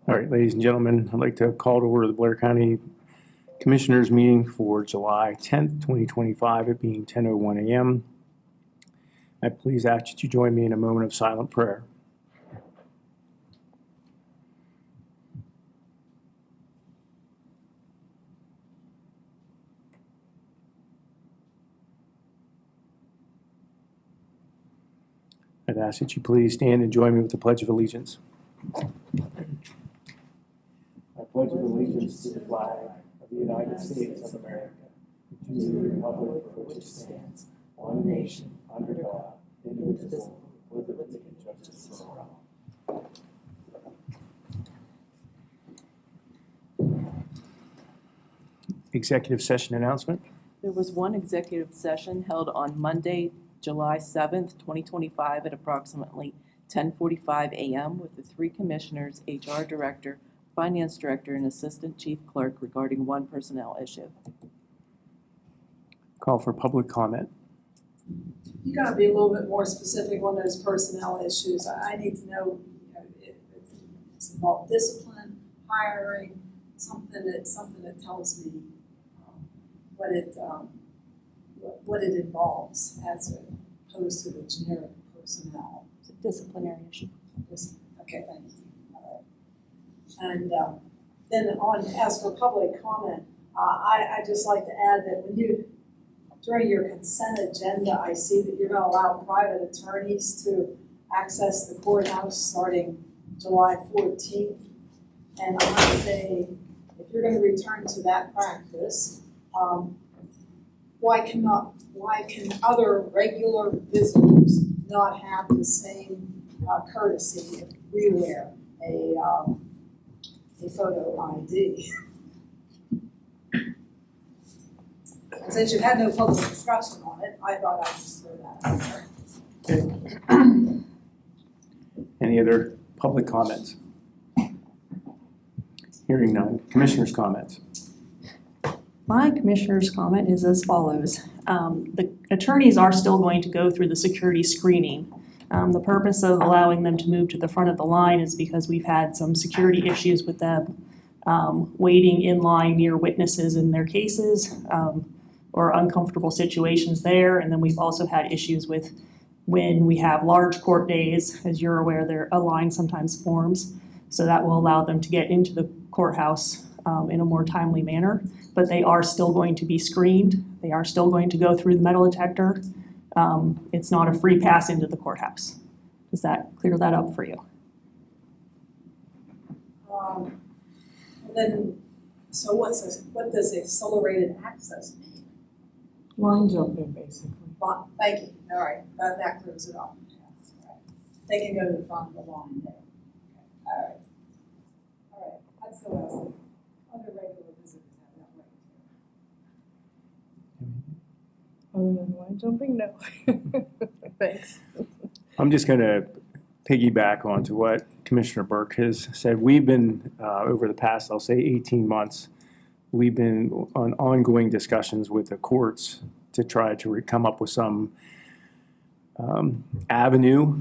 All right, ladies and gentlemen, I'd like to call to order the Blair County Commissioners meeting for July 10th, 2025, it being 10:01 a.m. I please ask that you join me in a moment of silent prayer. I'd ask that you please stand and join me with the Pledge of Allegiance. I pledge allegiance to the flag of the United States of America, and to the republic for which it stands, one nation, under God, indivisible, with liberty and justice for all. Executive session announcement. There was one executive session held on Monday, July 7th, 2025 at approximately 10:45 a.m. with the three commissioners, HR Director, Finance Director, and Assistant Chief Clerk regarding one personnel issue. Call for public comment. You gotta be a little bit more specific on those personnel issues. I need to know, if it's involved discipline, hiring, something that tells me what it involves as opposed to the generic personnel. It's a disciplinary issue. Okay, thank you. All right. And then as for public comment, I just like to add that during your consent agenda, I see that you're going to allow private attorneys to access the courthouse starting July 14th. And I say, if you're going to return to that practice, why can other regular visitors not have the same courtesy if we wear a photo ID? And since you had no public discussion on it, I thought I'd just throw that out there. Okay. Any other public comments? Hearing none. Commissioners' comments. My commissioner's comment is as follows. The attorneys are still going to go through the security screening. The purpose of allowing them to move to the front of the line is because we've had some security issues with them waiting in line near witnesses in their cases or uncomfortable situations there. And then we've also had issues with when we have large court days. As you're aware, a line sometimes forms. So that will allow them to get into the courthouse in a more timely manner. But they are still going to be screened. They are still going to go through the metal detector. It's not a free pass into the courthouse. Does that clear that up for you? And then, so what does accelerated access mean? Line jumping, basically. Thank you. All right, that clears it up. All right. They can go to the front of the line there. Okay. All right. That's the last thing. Other regular visitors have that right too. Other than line jumping, no. Thanks. I'm just going to piggyback onto what Commissioner Burke has said. We've been, over the past, I'll say 18 months, we've been on ongoing discussions with the courts to try to come up with some avenue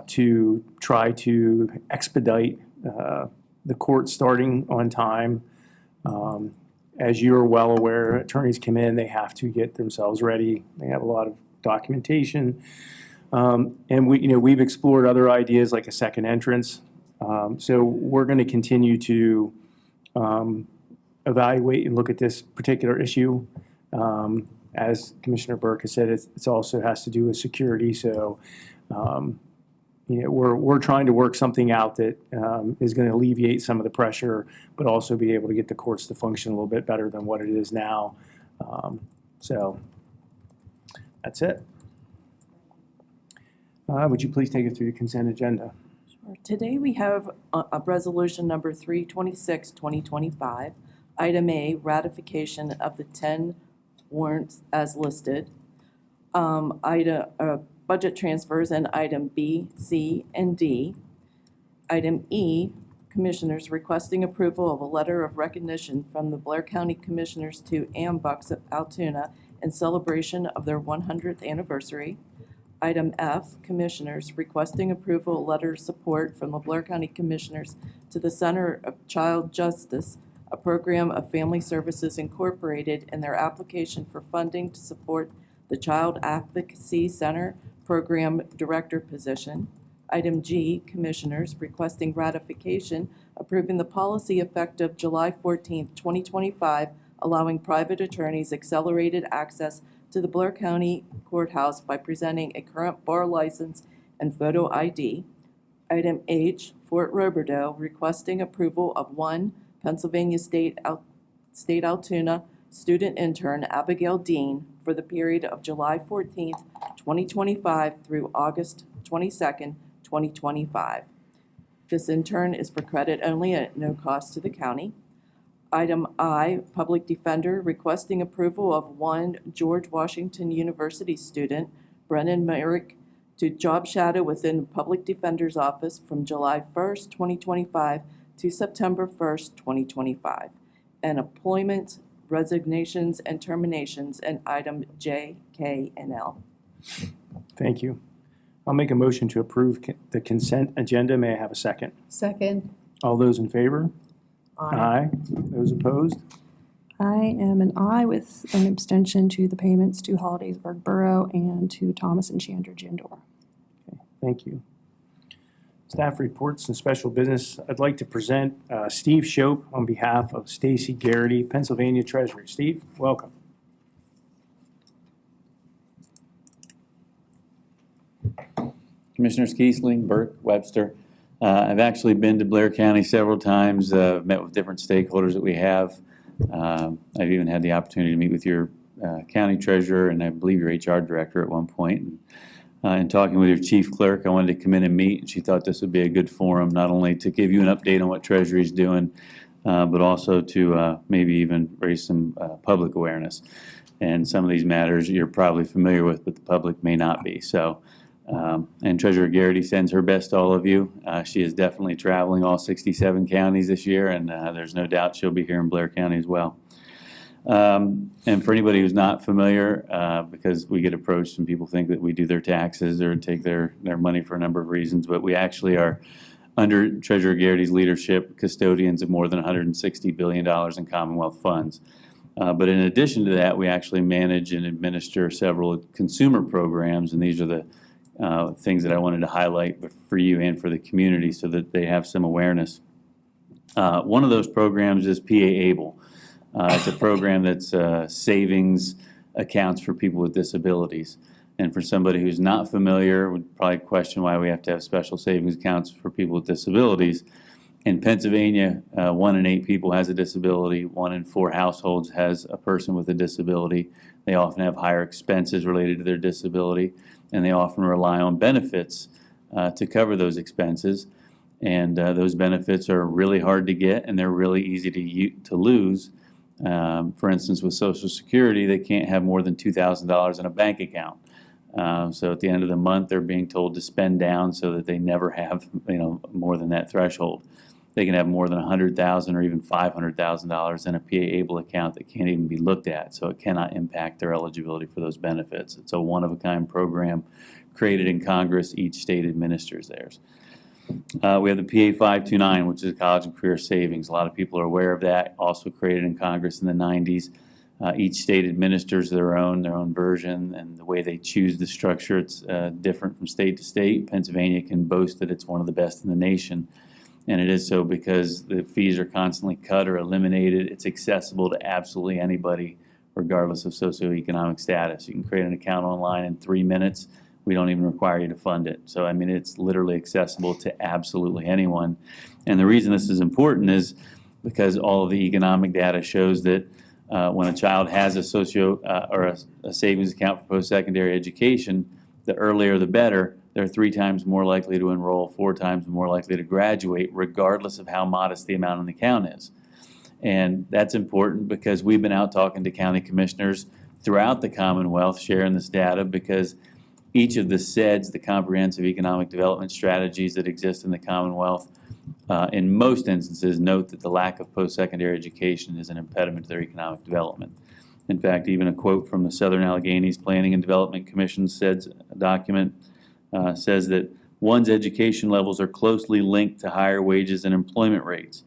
to try to expedite the court starting on time. As you're well aware, attorneys come in, they have to get themselves ready. They have a lot of documentation. And we've explored other ideas like a second entrance. So we're going to continue to evaluate and look at this particular issue. As Commissioner Burke has said, it also has to do with security. So we're trying to work something out that is going to alleviate some of the pressure, but also be able to get the courts to function a little bit better than what it is now. So that's it. Would you please take us through the consent agenda? Sure. Today we have a resolution number 326, 2025. Item A, ratification of the 10 warrants as listed. Budget transfers, and item B, C, and D. Item E, Commissioners requesting approval of a letter of recognition from the Blair County Commissioners to Ambucks of Altoona in celebration of their 100th anniversary. Item F, Commissioners requesting approval letter of support from the Blair County Commissioners to the Center of Child Justice, a program of Family Services Incorporated, in their application for funding to support the Child Advocacy Center Program Director position. Item G, Commissioners requesting ratification approving the policy effective July 14th, 2025, allowing private attorneys accelerated access to the Blair County Courthouse by presenting a current bar license and photo ID. Item H, Fort Roberdeau requesting approval of one Pennsylvania State Altoona student intern, Abigail Dean, for the period of July 14th, 2025 through August 22nd, 2025. This intern is for credit only at no cost to the county. Item I, Public Defender requesting approval of one George Washington University student, Brennan Merrick, to job shadow within the Public Defender's Office from July 1st, 2025 to September 1st, 2025. And employment, resignations, and terminations, and item J, K, and L. Thank you. I'll make a motion to approve the consent agenda. May I have a second? Second. All those in favor? Aye. Those opposed? I am an aye with an abstention to the payments to Hollidaysburg Borough and to Thomas and Chandra Jandor. Thank you. Staff reports and special business. I'd like to present Steve Shope on behalf of Stacy Garrity, Pennsylvania Treasury. Steve, welcome. Commissioners Kiesling, Burke, Webster. I've actually been to Blair County several times, met with different stakeholders that we have. I've even had the opportunity to meet with your county treasurer and I believe your HR director at one point. And talking with your chief clerk, I wanted to come in and meet, and she thought this would be a good forum, not only to give you an update on what Treasury is doing, but also to maybe even raise some public awareness. And some of these matters you're probably familiar with, but the public may not be. So. And Treasurer Garrity sends her best to all of you. She is definitely traveling all 67 counties this year, and there's no doubt she'll be here in Blair County as well. And for anybody who's not familiar, because we get approached and people think that we do their taxes or take their money for a number of reasons, but we actually are, under Treasurer Garrity's leadership, custodians of more than $160 billion in Commonwealth funds. But in addition to that, we actually manage and administer several consumer programs, and these are the things that I wanted to highlight for you and for the community so that they have some awareness. One of those programs is PA Able. It's a program that's savings accounts for people with disabilities. And for somebody who's not familiar, would probably question why we have to have special savings accounts for people with disabilities. In Pennsylvania, 1 in 8 people has a disability. 1 in 4 households has a person with a disability. They often have higher expenses related to their disability, and they often rely on benefits to cover those expenses. And those benefits are really hard to get, and they're really easy to lose. For instance, with Social Security, they can't have more than $2,000 in a bank account. So at the end of the month, they're being told to spend down so that they never have, more than that threshold. They can have more than $100,000 or even $500,000 in a PA Able account that can't even be looked at, so it cannot impact their eligibility for those benefits. It's a one-of-a-kind program created in Congress. Each state administers theirs. We have the PA 529, which is college and career savings. A lot of people are aware of that, also created in Congress in the 90s. Each state administers their own version, and the way they choose the structure, it's different from state to state. Pennsylvania can boast that it's one of the best in the nation, and it is so because the fees are constantly cut or eliminated. It's accessible to absolutely anybody, regardless of socioeconomic status. You can create an account online in 3 minutes. We don't even require you to fund it. So, it's literally accessible to absolutely anyone. And the reason this is important is because all of the economic data shows that when a child has a savings account for post-secondary education, the earlier the better. They're 3 times more likely to enroll, 4 times more likely to graduate, regardless of how modest the amount on the account is. And that's important because we've been out talking to county commissioners throughout the Commonwealth, sharing this data, because each of the CEDS, the comprehensive economic development strategies that exist in the Commonwealth, in most instances note that the lack of post-secondary education is an impediment to their economic development. In fact, even a quote from the Southern Alleghenies Planning and Development Commission document says that one's education levels are closely linked to higher wages and employment rates.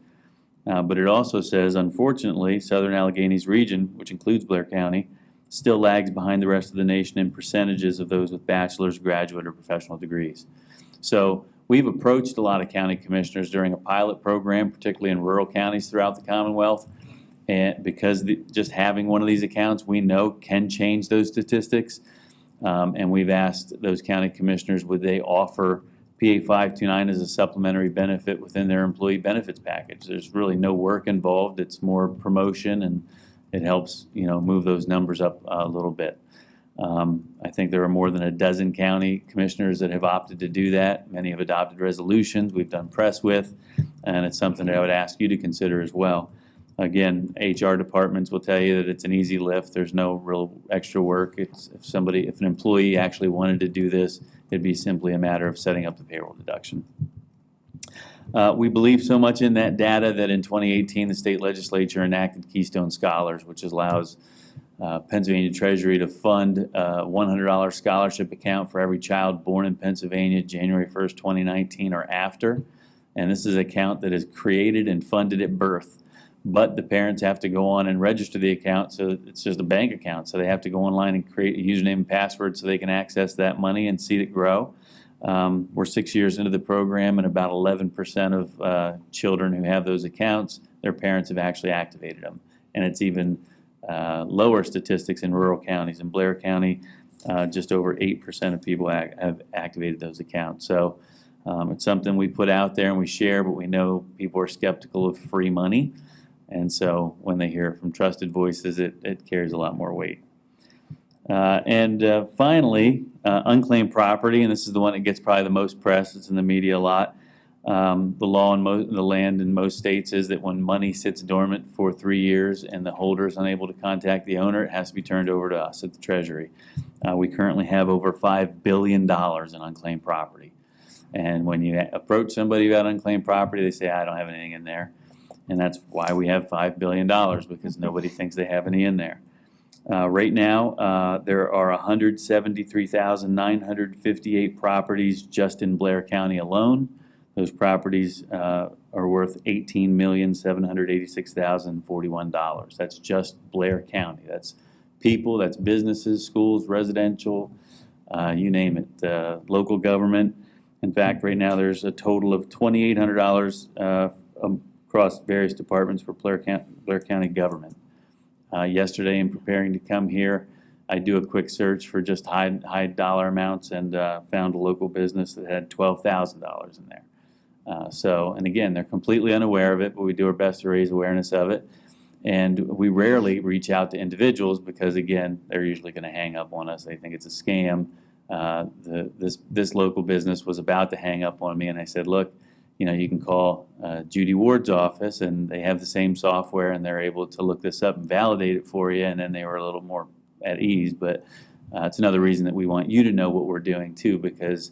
But it also says, unfortunately, Southern Alleghenies region, which includes Blair County, still lags behind the rest of the nation in percentages of those with bachelor's, graduate, or professional degrees. So we've approached a lot of county commissioners during a pilot program, particularly in rural counties throughout the Commonwealth, and because just having one of these accounts we know can change those statistics. And we've asked those county commissioners, would they offer PA 529 as a supplementary benefit within their employee benefits package. There's really no work involved. It's more promotion, and it helps, move those numbers up a little bit. I think there are more than a dozen county commissioners that have opted to do that. Many have adopted resolutions we've done press with, and it's something that I would ask you to consider as well. Again, HR departments will tell you that it's an easy lift. There's no real extra work. It's if an employee actually wanted to do this, it'd be simply a matter of setting up the payroll deduction. We believe so much in that data that in 2018, the state legislature enacted Keystone Scholars, which allows Pennsylvania Treasury to fund a $100 scholarship account for every child born in Pennsylvania January 1st, 2019 or after. And this is an account that is created and funded at birth. But the parents have to go on and register the account, so it's just a bank account. So they have to go online and create a username and password so they can access that money and see it grow. We're 6 years into the program, and about 11% of children who have those accounts, their parents have actually activated them. And it's even lower statistics in rural counties. In Blair County, just over 8% of people have activated those accounts. So it's something we put out there and we share, but we know people are skeptical of free money. And so when they hear it from trusted voices, it carries a lot more weight. And finally, unclaimed property, and this is the one that gets probably the most press. It's in the media a lot. The law in the land in most states is that when money sits dormant for 3 years and the holder is unable to contact the owner, it has to be turned over to us at the Treasury. We currently have over $5 billion in unclaimed property. And when you approach somebody about unclaimed property, they say, I don't have anything in there. And that's why we have $5 billion, because nobody thinks they have any in there. Right now, there are 173,958 properties just in Blair County alone. Those properties are worth $18,786,041. That's just Blair County. That's people, that's businesses, schools, residential, you name it, local government. In fact, right now there's a total of $2,800 across various departments for Blair County government. Yesterday, in preparing to come here, I do a quick search for just high dollar amounts and found a local business that had $12,000 in there. And again, they're completely unaware of it, but we do our best to raise awareness of it. And we rarely reach out to individuals because, again, they're usually going to hang up on us. They think it's a scam. This local business was about to hang up on me, and I said, look, you can call Judy Ward's office, and they have the same software, and they're able to look this up and validate it for you, and then they were a little more at ease. But it's another reason that we want you to know what we're doing, too, because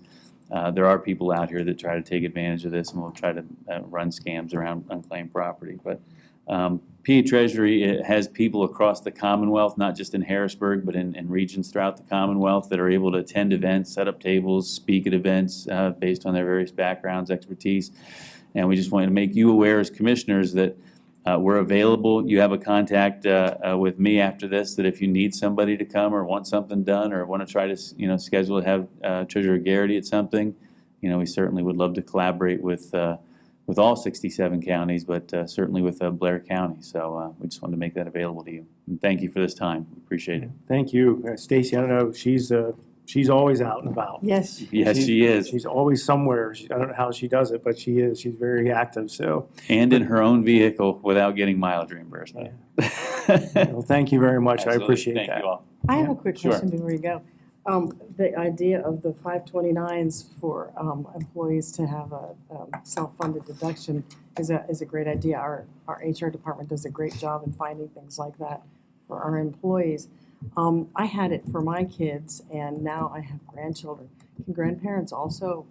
there are people out here that try to take advantage of this and will try to run scams around unclaimed property. But PA Treasury has people across the Commonwealth, not just in Harrisburg, but in regions throughout the Commonwealth that are able to attend events, set up tables, speak at events based on their various backgrounds, expertise. And we just wanted to make you aware as commissioners that we're available. You have a contact with me after this, that if you need somebody to come or want something done or want to try to schedule to have Treasurer Garrity at something, we certainly would love to collaborate with all 67 counties, but certainly with Blair County. So we just wanted to make that available to you. And thank you for this time. We appreciate it. Thank you. Stacy, I don't know, she's always out and about. Yes. Yes, she is. She's always somewhere. I don't know how she does it, but she is. She's very active, so. And in her own vehicle without getting mileage reimbursement. Well, thank you very much. I Absolutely. appreciate Thank that. you all. I have Yeah, a quick sure. question before you go. The idea of the 529s for employees to have a self-funded deduction is a great idea. Our HR department does a great job in finding things like that for our employees. I had it for my kids, and now I have grandchildren. Can grandparents also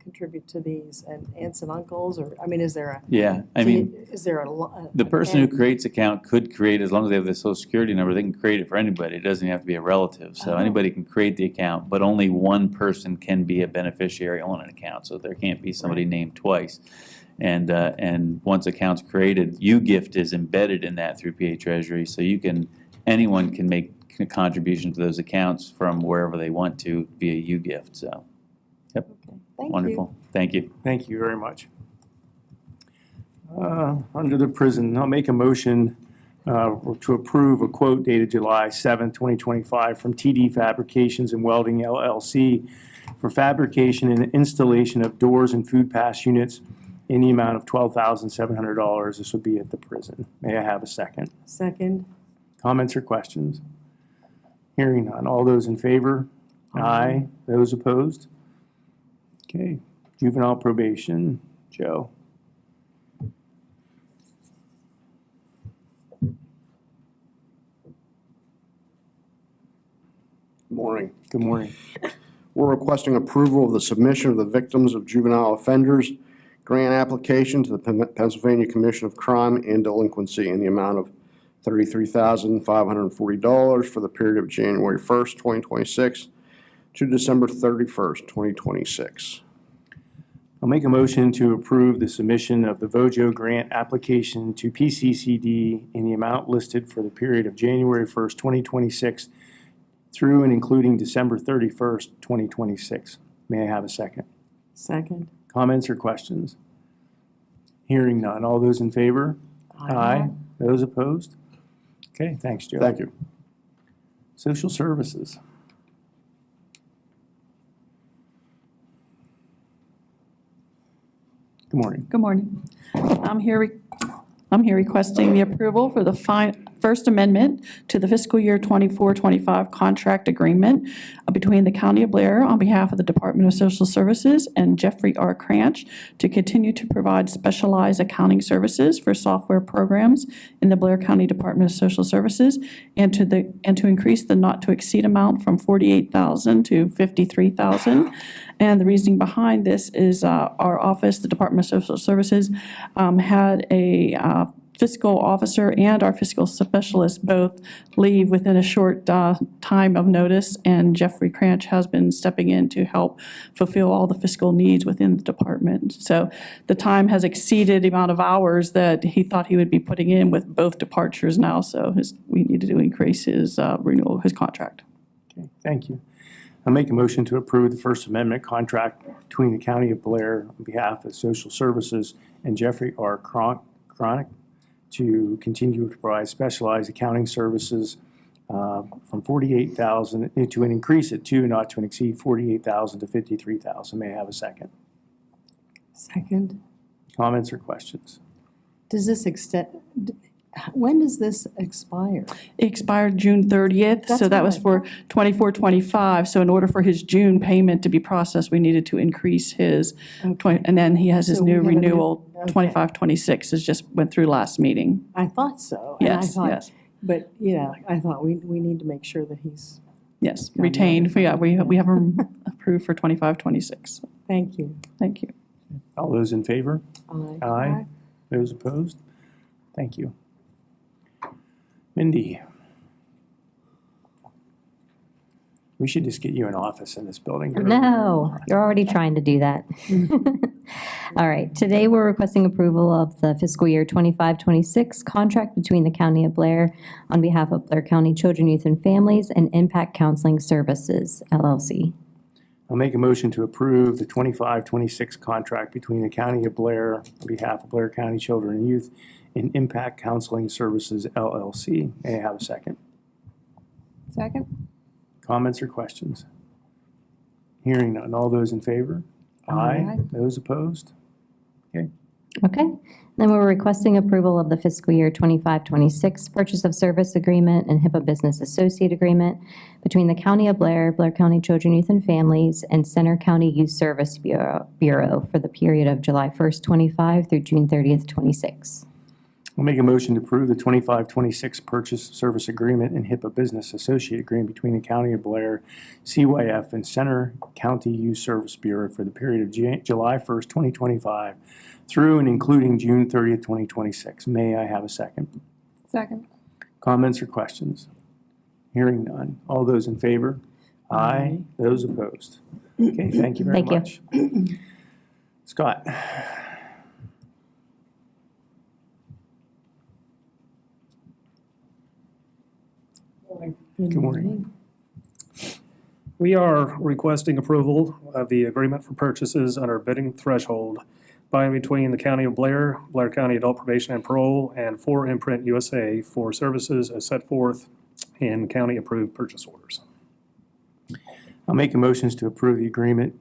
contribute to these, and aunts and uncles, or, I mean, is there a? Yeah, I mean, Is there a? the person who creates account could create, as long as they have the social security number, they can create it for anybody. It doesn't have to be a relative. So Oh. anybody can create the account, but only one person can be a beneficiary on an account. So there can't be somebody named twice. And once account's created, U-Gift is embedded in that through PA Treasury. So anyone can make a contribution to those accounts from wherever they want to via U-Gift. So, Thank you. wonderful. Thank you. Thank you very much. Under the prison, I'll make a motion to approve a quote dated July 7th, 2025 from TD Fabrications and Welding LLC for fabrication and installation of doors and food pass units in the amount of $12,700. This would be at the prison. May I have a second? Second. Comments or questions? Hearing none. All those in favor? Aye. Those opposed? Okay. Juvenile probation, Joe. Morning. Good morning. We're requesting approval of the submission of the Victims of Juvenile Offenders grant application to the Pennsylvania Commission of Crime and Delinquency in the amount of $33,540 for the period of January 1st, 2026 to December 31st, 2026. I'll make a motion to approve the submission of the VOJO grant application to PCCD in the amount listed for the period of January 1st, 2026 through and including December 31st, 2026. May I have a second? Second. Comments or questions? Hearing none. All those in favor? Those opposed? Okay, thanks, Joe. Thank you. Social services. Good morning. Good morning. I'm here requesting the approval for the First Amendment to the fiscal year 24-25 contract agreement between the County of Blair on behalf of the Department of Social Services and Jeffrey R. Cranch to continue to provide specialized accounting services for software programs in the Blair County Department of Social Services, and to increase the not-to-exceed amount from $48,000 to $53,000. And the reasoning behind this is our office, the Department of Social Services, had a fiscal officer and our fiscal specialist both leave within a short time of notice, and Jeffrey Cranch has been stepping in to help fulfill all the fiscal needs within the department. So the time has exceeded the amount of hours that he thought he would be putting in with both departures now, so we needed to increase his renewal, his contract. Okay, thank you. I'll make a motion to approve the First Amendment contract between the County of Blair on behalf of Social Services and Jeffrey R. Cranch to continue to provide specialized accounting services from $48,000 to an increase it to not to exceed $48,000 to $53,000. May I have a second? Second. Comments or questions? Does this extend, when does this expire? It expired June 30th, so That's that was what I for 24-25. So in order for his June payment to be processed, we needed to increase his, and then he has his So we new have a new- renewal, okay. 25-26, is just went through last meeting. I thought so. and I Yes, thought- yes, But, I thought we need to make sure that he's, yes, Got it. retained. Yeah, we have him approved for 25-26. thank you. Thank you. All those in favor? Aye. Aye. Those opposed? Thank you. Mindy. We should just get you an office in this building. No, you're already trying to do that. All right, today we're requesting approval of the fiscal year 25-26 contract between the County of Blair on behalf of Blair County Children, Youth, and Families and Impact Counseling Services, LLC. I'll make a motion to approve the 25-26 contract between the County of Blair on behalf of Blair County Children and Youth and Impact Counseling Services, LLC. May I have a second? Second. Comments or questions? Hearing none. All those in favor? Aye. Those opposed? Okay, then we're requesting approval of the fiscal year 25-26 purchase of service agreement and HIPAA business associate agreement between the County of Blair, Blair County Children, Youth, and Families, and Center County Youth Service Bureau for the period of July 1st, 25 through June 30th, 26. I'll make a motion to approve the 25-26 purchase service agreement and HIPAA Business Associate Agreement between the County of Blair, CYF, and Center County Youth Service Bureau for the period of July 1st, 2025 through and including June 30th, 2026. May I have a second? Second. Comments or questions? Hearing none. All those in favor? Aye. Those opposed? Okay, thank you very Thank you. much. Scott? Good morning. We are requesting approval of the agreement for purchases under bidding threshold by and between the County of Blair, Blair County Adult Probation and Parole, and 4Imprint USA for services as set forth in county-approved purchase orders. I'll make a motion to approve the agreement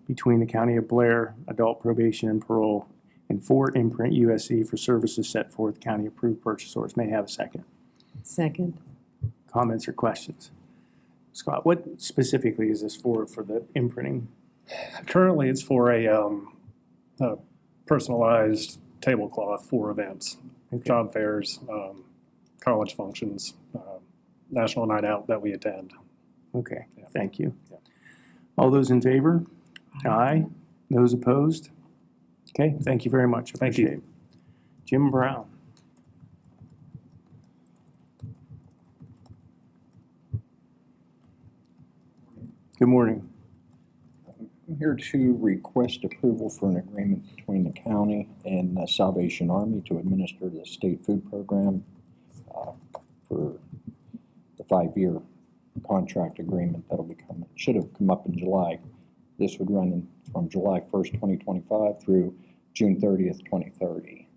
between the County of Blair, Adult Probation and Parole, and 4Imprint USA for services set forth county-approved purchase orders. May I have a second? Second. Comments or questions? Scott, what specifically is this for the imprinting? Currently, it's for a personalized tablecloth for events, Okay. job fairs, college functions, national night out that we attend. Okay, Yeah. thank you. Yeah. All those in favor? Aye. Those opposed? Okay, thank you very much. Thank you. Appreciate it. Jim Brown. Good morning. I'm here to request approval for an agreement between the county and the Salvation Army to administer the state food program for the 5-year contract agreement should have come up in July. This would run from July 1st, 2025 through June 30th, 2030.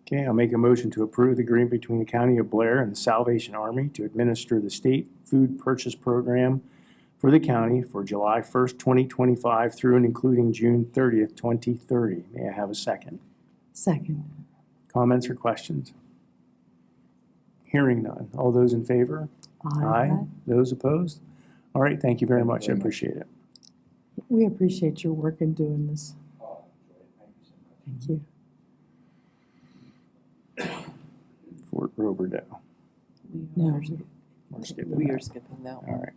Okay, I'll make a motion to approve the agreement between the County of Blair and the Salvation Army to administer the state food purchase program for the county for July 1st, 2025 through and including June 30th, 2030. May I have a second? Second. Comments or questions? Hearing none. All those in favor? Those opposed? All right, thank you very much. I appreciate it. We appreciate your work in doing this. Thank you. Fort Roberdeau. No. We're skipping We that. are skipping that one. All right.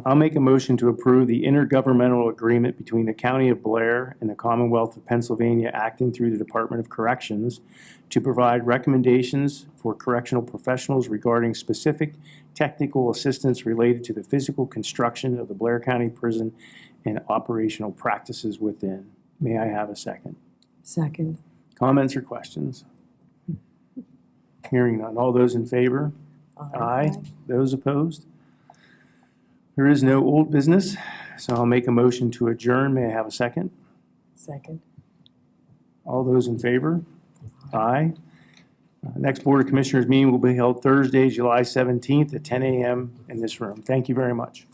I'll make a motion to approve the intergovernmental agreement between the County of Blair and the Commonwealth of Pennsylvania acting through the Department of Corrections to provide recommendations for correctional professionals regarding specific technical assistance related to the physical construction of the Blair County Prison and operational practices within. May I have a second? Second. Comments or questions? Hearing none. All those in favor? Aye. Those opposed? There is no old business, so I'll make a motion to adjourn. May I have a second? Second. All those in favor? Aye. Next Board of Commissioners meeting will be held Thursday, July 17th at 10 a.m. in this room. Thank you very much.